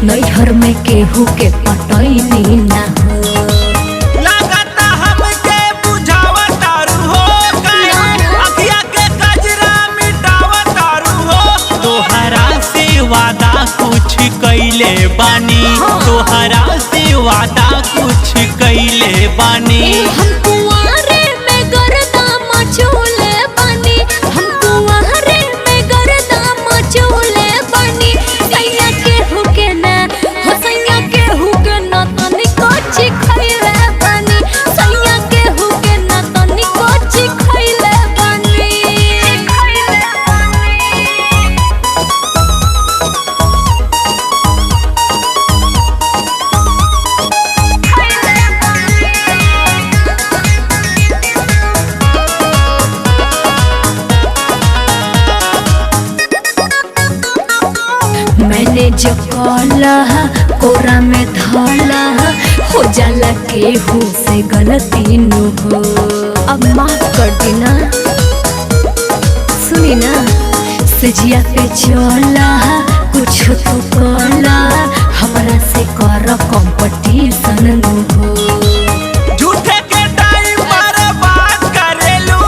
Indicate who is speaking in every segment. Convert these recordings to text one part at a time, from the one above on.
Speaker 1: नैहर में केहू के पटैनी ना हो।
Speaker 2: लागता हमके बुझावतारू हो अखिया के कजरा मिटावतारू हो। तोहरा से वादा कुछ कैले बानी तोहरा से वादा कुछ कैले बानी।
Speaker 1: हम कुंवारे में गर्दा मचोले बानी हम कुंवारे में गर्दा मचोले बानी। सैया केहू के ना हो सैया केहू के ना तनी कोची खइले बानी। सैया केहू के ना तनी कोची खइले बानी। मैंने जो कॉला कोरा में धोला हो जाला केहू से गलती न हो। अब माफ कर देना सुनी ना सजिया पे चला कुछ तो कला हमरा से कर कंपटीशन न हो।
Speaker 2: झूठे के टाइम पर बात करेलू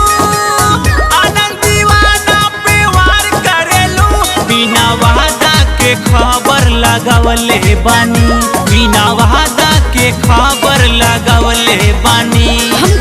Speaker 2: आनंद दीवाना पे वार करेलू। बिना वादा के खबर लगावले बानी बिना वादा के खबर लगावले बानी।
Speaker 1: हम